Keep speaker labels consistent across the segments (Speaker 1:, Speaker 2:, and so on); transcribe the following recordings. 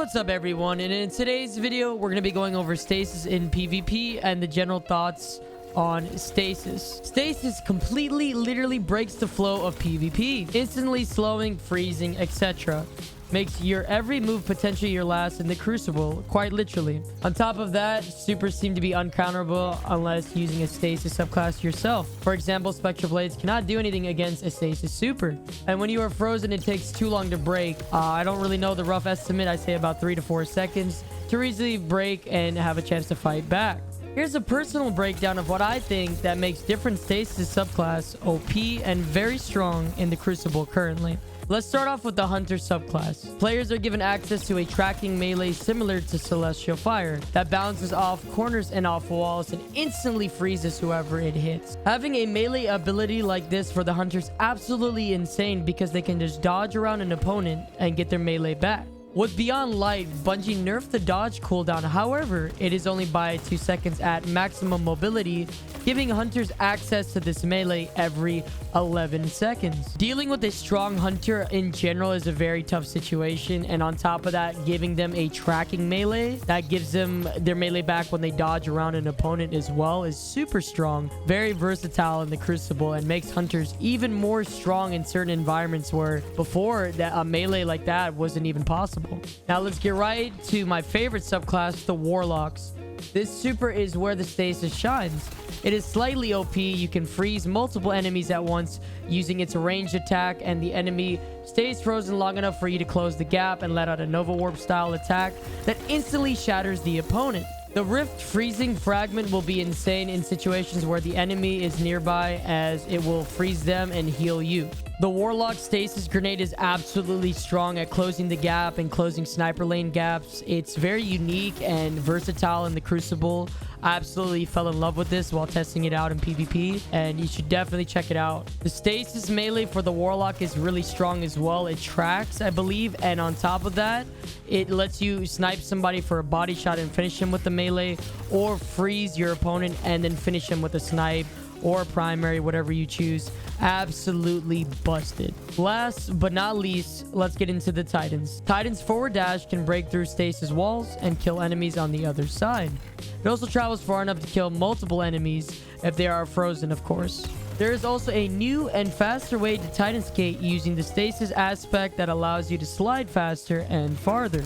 Speaker 1: What's up everyone, and in today's video we're going to be going over Stasis in PvP and the general thoughts on Stasis. Stasis completely literally breaks the flow of PvP, instantly slowing, freezing, etc. Makes your every move potentially your last in the Crucible, quite literally. On top of that, supers seem to be uncounterable unless using a Stasis subclass yourself. For example, Spectral Blades cannot do anything against a Stasis super. And when you are frozen, it takes too long to break. I don't really know the rough estimate. I say about 3 to 4 seconds to easily break and have a chance to fight back. Here's a personal breakdown of what I think that makes different Stasis subclass OP and very strong in the Crucible currently. Let's start off with the Hunter subclass. Players are given access to a tracking melee similar to Celestial Fire that bounces off corners and off walls and instantly freezes whoever it hits. Having a melee ability like this for the Hunters absolutely insane because they can just dodge around an opponent and get their melee back. With Beyond Light, Bungie nerfed the dodge cooldown. However, it is only by 2 seconds at maximum mobility, giving hunters access to this melee every 11 seconds. Dealing with a strong hunter in general is a very tough situation, and on top of that, giving them a tracking melee that gives them their melee back when they dodge around an opponent as well is super strong, very versatile in the Crucible, and makes hunters even more strong in certain environments where before that a melee like that wasn't even possible. Now let's get right to my favorite subclass, the Warlocks. This super is where the Stasis shines. It is slightly OP. You can freeze multiple enemies at once using its ranged attack, and the enemy stays frozen long enough for you to close the gap and let out a Nova Warp style attack that instantly shatters the opponent. The Rift freezing fragment will be insane in situations where the enemy is nearby, as it will freeze them and heal you. The Warlock Stasis Grenade is absolutely strong at closing the gap and closing sniper lane gaps. It's very unique and versatile in the Crucible. I absolutely fell in love with this while testing it out in PvP, and you should definitely check it out. The Stasis melee for the Warlock is really strong as well. It tracks, I believe, and on top of that, it lets you snipe somebody for a body shot and finish him with the melee, or freeze your opponent and then finish him with a snipe or primary, whatever you choose. Absolutely busted. Last but not least, let's get into the Titans. Titans forward dash can break through Stasis walls and kill enemies on the other side. It also travels far enough to kill multiple enemies if they are frozen, of course. There is also a new and faster way to Titan skate using the Stasis aspect that allows you to slide faster and farther.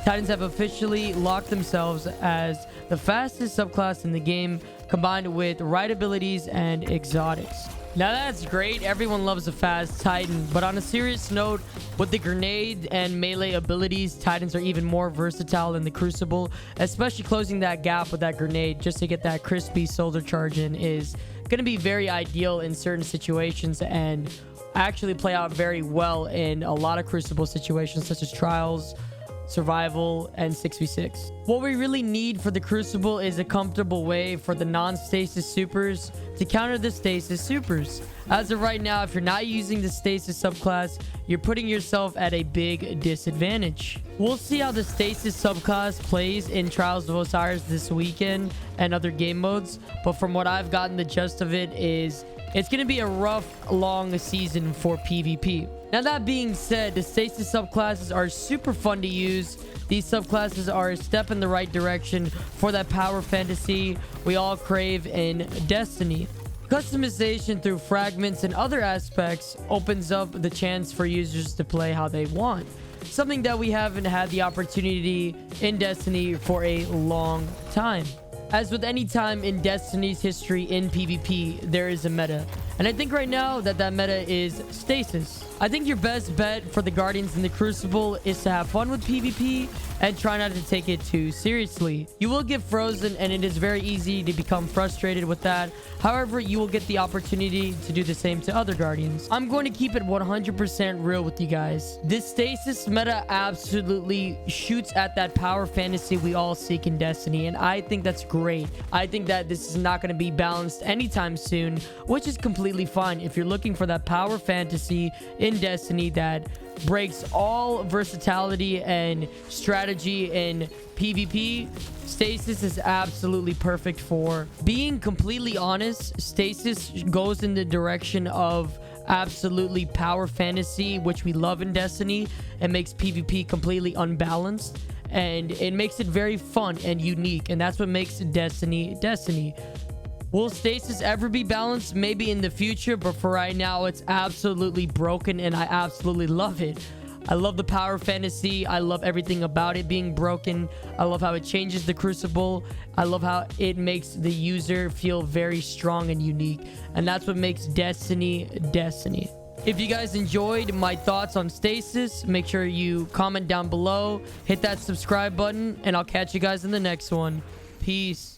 Speaker 1: Titans have officially locked themselves as the fastest subclass in the game, combined with right abilities and exotics. Now that's great, everyone loves a fast Titan, but on a serious note, with the grenade and melee abilities, Titans are even more versatile in the Crucible, especially closing that gap with that grenade just to get that crispy soldier charge in is going to be very ideal in certain situations and actually play out very well in a lot of Crucible situations such as trials, survival, and 6v6. What we really need for the Crucible is a comfortable way for the non-Stasis supers to counter the Stasis supers. As of right now, if you're not using the Stasis subclass, you're putting yourself at a big disadvantage. We'll see how the Stasis subclass plays in Trials of Osiris this weekend and other game modes, but from what I've gotten, the gist of it is it's going to be a rough, long season for PvP. Now, that being said, the Stasis subclasses are super fun to use. These subclasses are a step in the right direction for that power fantasy we all crave in Destiny. Customization through fragments and other aspects opens up the chance for users to play how they want, something that we haven't had the opportunity in Destiny for a long time. As with any time in Destiny's history in PvP, there is a meta. And I think right now that meta is Stasis. I think your best bet for the Guardians in the Crucible is to have fun with PvP and try not to take it too seriously. You will get frozen, and it is very easy to become frustrated with that. However, you will get the opportunity to do the same to other Guardians. I'm going to keep it 100% real with you guys. This Stasis meta absolutely shoots at that power fantasy we all seek in Destiny, and I think that's great. I think that this is not going to be balanced anytime soon, which is completely fine. If you're looking for that power fantasy in Destiny that breaks all versatility and strategy in PvP, Stasis is absolutely perfect for. Being completely honest, Stasis goes in the direction of absolutely power fantasy, which we love in Destiny. It makes PvP completely unbalanced, and it makes it very fun and unique, and that's what makes Destiny Destiny. Will Stasis ever be balanced? Maybe in the future, but for right now, it's absolutely broken, and I absolutely love it. I love the power fantasy. I love everything about it being broken. I love how it changes the Crucible. I love how it makes the user feel very strong and unique. And that's what makes Destiny Destiny. If you guys enjoyed my thoughts on Stasis, make sure you comment down below. Hit that subscribe button, and I'll catch you guys in the next one. Peace.